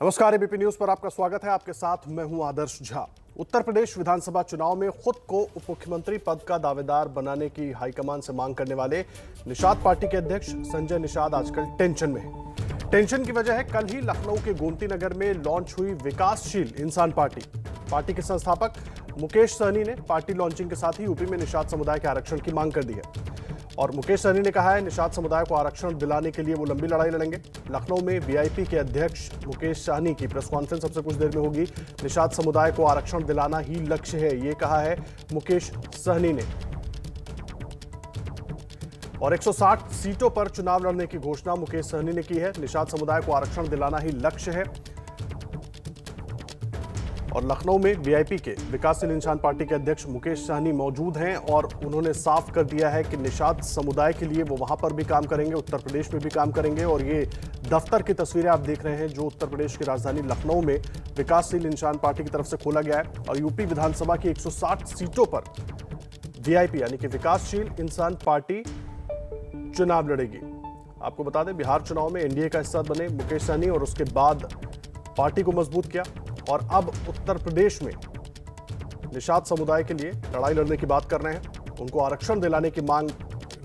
नमस्कार, ABP news पर आपका स्वागत है। आपके साथ मैं हूं आदर्श झा। उत्तर प्रदेश विधानसभा चुनाव में खुद को उप मुख्यमंत्री पद का दावेदार बनाने की हाईकमान से मांग करने वाले निषाद पार्टी के अध्यक्ष संजय निषाद आजकल टेंशन में हैं। टेंशन की वजह है कल ही लखनऊ के गोमती नगर में लॉन्च हुई विकासशील इंसान पार्टी। पार्टी के संस्थापक मुकेश सहनी ने पार्टी लॉन्चिंग के साथ ही यूपी में निषाद समुदाय के आरक्षण की मांग कर दी है। और मुकेश सहनी ने कहा है निषाद समुदाय को आरक्षण दिलाने के लिए वो लंबी लड़ाई लड़ेंगे। लखनऊ में वीआईपी के अध्यक्ष मुकेश सहनी की प्रेस कॉन्फ्रेंस सबसे कुछ देर में होगी। निषाद समुदाय को आरक्षण दिलाना ही लक्ष्य है, ये कहा है मुकेश सहनी ने। और 160 सीटों पर चुनाव लड़ने की घोषणा मुकेश सहनी ने की है। निषाद समुदाय को आरक्षण दिलाना ही लक्ष्य है। और लखनऊ में वीआईपी के विकासशील इंसान पार्टी के अध्यक्ष मुकेश सहनी मौजूद हैं और उन्होंने साफ कर दिया है कि निषाद समुदाय के लिए वो वहां पर भी काम करेंगे, उत्तर प्रदेश में भी काम करेंगे। और ये दफ्तर की तस्वीरें आप देख रहे हैं जो उत्तर प्रदेश की राजधानी लखनऊ में विकासशील इंसान पार्टी की तरफ से खोला गया है। और यूपी विधानसभा की 160 सीटों पर वीआईपी यानी कि विकासशील इंसान पार्टी चुनाव लड़ेगी। आपको बता दें, बिहार चुनाव में एनडीए का हिस्सा बने मुकेश सहनी और उसके बाद पार्टी को मजबूत किया। और अब उत्तर प्रदेश में निषाद समुदाय के लिए लड़ाई लड़ने की बात कर रहे हैं। उनको आरक्षण दिलाने की मांग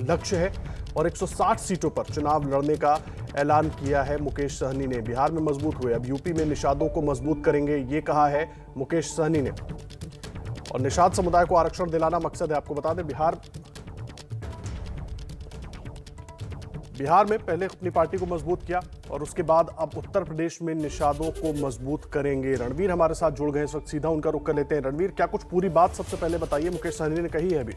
लक्ष्य है और 160 सीटों पर चुनाव लड़ने का ऐलान किया है मुकेश सहनी ने। बिहार में मजबूत हुए, अब यूपी में निषादों को मजबूत करेंगे, ये कहा है मुकेश सहनी ने। और निषाद समुदाय को आरक्षण दिलाना मकसद है। आपको बता दें, बिहार में पहले अपनी पार्टी को मजबूत किया और उसके बाद अब उत्तर प्रदेश में निषादों को मजबूत करेंगे। रणवीर हमारे साथ जुड़ गए, इस वक्त सीधा उनका रुख कर लेते हैं। रणवीर, क्या कुछ पूरी बात सबसे पहले बताइए, मुकेश सहनी ने कही है अभी।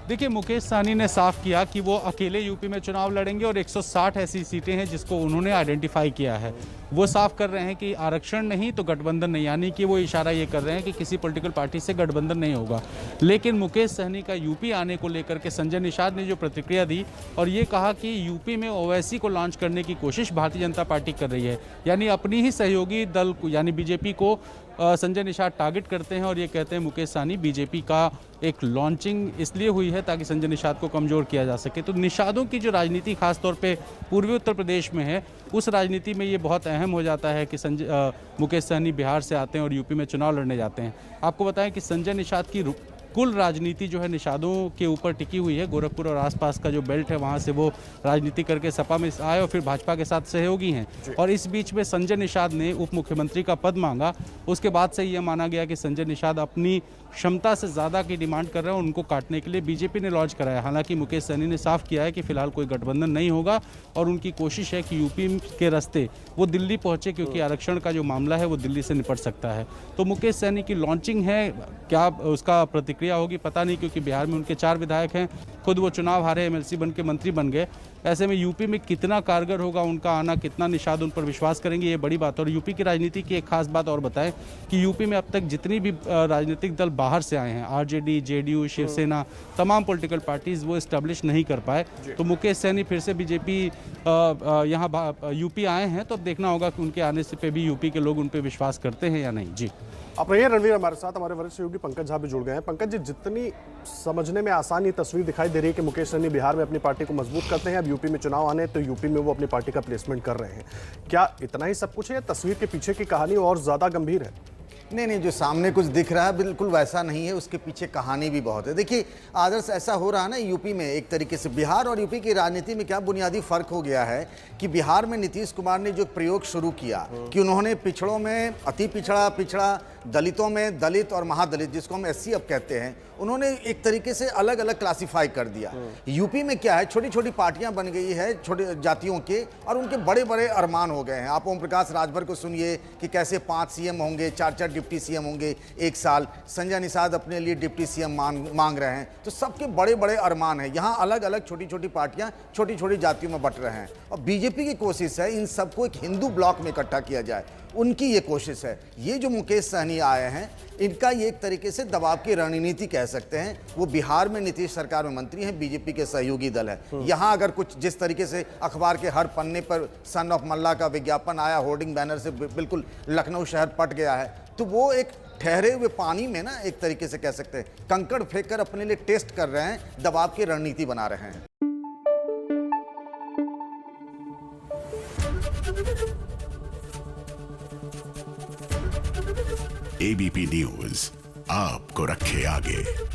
देखिए, मुकेश सहनी ने साफ किया कि वो अकेले यूपी में चुनाव लड़ेंगे और 160 ऐसी सीटें हैं जिसको उन्होंने आइडेंटिफाई किया है। वो साफ कर रहे हैं कि आरक्षण नहीं तो गठबंधन नहीं, यानी कि वो इशारा ये कर रहे हैं कि किसी पॉलिटिकल पार्टी से गठबंधन नहीं होगा। लेकिन मुकेश सहनी का यूपी आने को लेकर के संजय निषाद ने जो प्रतिक्रिया दी और ये कहा कि यूपी में ओवैसी को लॉन्च करने की कोशिश भारतीय जनता पार्टी कर रही है, यानी अपनी ही सहयोगी दल को यानी बीजेपी को संजय निषाद टारगेट करते हैं। और ये कहते हैं मुकेश सहनी बीजेपी का एक लॉन्चिंग इसलिए हुई है ताकि संजय निषाद को कमजोर किया जा सके। तो निषादों की जो राजनीति खासतौर पे पूर्वी उत्तर प्रदेश में है, उस राजनीति में ये बहुत अहम हो जाता है कि मुकेश सहनी बिहार से आते हैं और यूपी में चुनाव लड़ने जाते हैं। आपको बताएं कि संजय निषाद की कुल राजनीति जो है निषादों के ऊपर टिकी हुई है। गोरखपुर और आसपास का जो बेल्ट है वहां से वो राजनीति करके सपा में आए और फिर भाजपा के साथ सहयोगी हैं। और इस बीच में संजय निषाद ने उप मुख्यमंत्री का पद मांगा। उसके बाद से यह माना गया कि संजय निषाद अपनी क्षमता से ज़्यादा की डिमांड कर रहे हैं। उनको काटने के लिए बीजेपी ने लॉन्च कराया। हालांकि मुकेश सहनी ने साफ किया है कि फिलहाल कोई गठबंधन नहीं होगा और उनकी कोशिश है कि यूपी के रास्ते वो दिल्ली पहुंचे, क्योंकि आरक्षण का जो मामला है वो दिल्ली से निपट सकता है। तो मुकेश सहनी की लॉन्चिंग है, क्या उसका प्रतिक्रिया होगी पता नहीं, क्योंकि बिहार में उनके 4 विधायक हैं, खुद वो चुनाव हारे, एमएलसी बन के मंत्री बन गए। ऐसे में यूपी में कितना कारगर होगा उनका आना, कितना निषाद उन पर विश्वास करेंगे, ये बड़ी बात। और यूपी की राजनीति की एक खास बात और बताएं कि यूपी में अब तक जितनी भी राजनीतिक दल बाहर से आए हैं, आरजेडी, जेडीयू, शिवसेना, तमाम पॉलिटिकल पार्टीज वो इस्टेब्लिश नहीं कर पाए। तो मुकेश सहनी फिर से बीजेपी यहाँ यूपी आए हैं, तो अब देखना होगा कि उनके आने से पे भी यूपी के लोग उन पर विश्वास करते हैं या नहीं। जी, आप रहिए रणवीर हमारे साथ। हमारे वरिष्ठ सहयोगी पंकज झा भी जुड़ गए हैं। पंकज जी, जितनी समझने में आसान ये तस्वीर दिखाई दे रही है कि मुकेश सहनी बिहार में अपनी पार्टी को मजबूत करते हैं, अब यूपी में चुनाव आने तो यूपी में वो अपनी पार्टी का प्लेसमेंट कर रहे हैं, क्या इतना ही सब कुछ है या तस्वीर के पीछे की कहानी और ज्यादा गंभीर है? नहीं, जो सामने कुछ दिख रहा है बिल्कुल वैसा नहीं है, उसके पीछे कहानी भी बहुत है। देखिए आदर्श, ऐसा हो रहा है ना यूपी में, एक तरीके से बिहार और यूपी की राजनीति में क्या बुनियादी फर्क हो गया है कि बिहार में नीतीश कुमार ने जो प्रयोग शुरू किया कि उन्होंने पिछड़ों में अति पिछड़ा, दलितों में दलित और महादलित, जिसको हम एससी अब कहते हैं, उन्होंने एक तरीके से अलग अलग क्लासिफाई कर दिया। यूपी में क्या है, छोटी छोटी पार्टियां बन गई है छोटे जातियों के, और उनके बड़े बड़े अरमान हो गए हैं। आप ओम प्रकाश राजभर को सुनिए कि कैसे 5 सीएम होंगे, 4 डिप्टी सीएम होंगे एक साल। संजय निषाद अपने लिए डिप्टी सीएम मांग रहे हैं। तो सबके बड़े बड़े अरमान हैं। यहाँ अलग अलग छोटी छोटी पार्टियां छोटी छोटी जातियों में बट रहे हैं और बीजेपी की कोशिश है इन सबको एक हिंदू ब्लॉक में इकट्ठा किया जाए, उनकी ये कोशिश है। ये जो मुकेश सहनी आए हैं, इनका ये एक तरीके से दबाव की रणनीति कह सकते हैं। वो बिहार में नीतीश सरकार में मंत्री हैं, बीजेपी के सहयोगी दल है। यहाँ अगर कुछ जिस तरीके से अखबार के हर पन्ने पर सन ऑफ मल्ला का विज्ञापन आया, होर्डिंग बैनर से बिल्कुल लखनऊ शहर पट गया है, तो वो एक ठहरे हुए पानी में ना एक तरीके से कह सकते हैं कंकड़ फेंक कर अपने लिए टेस्ट कर रहे हैं, दबाव की रणनीति बना रहे हैं। एबीपी न्यूज आपको रखे आगे।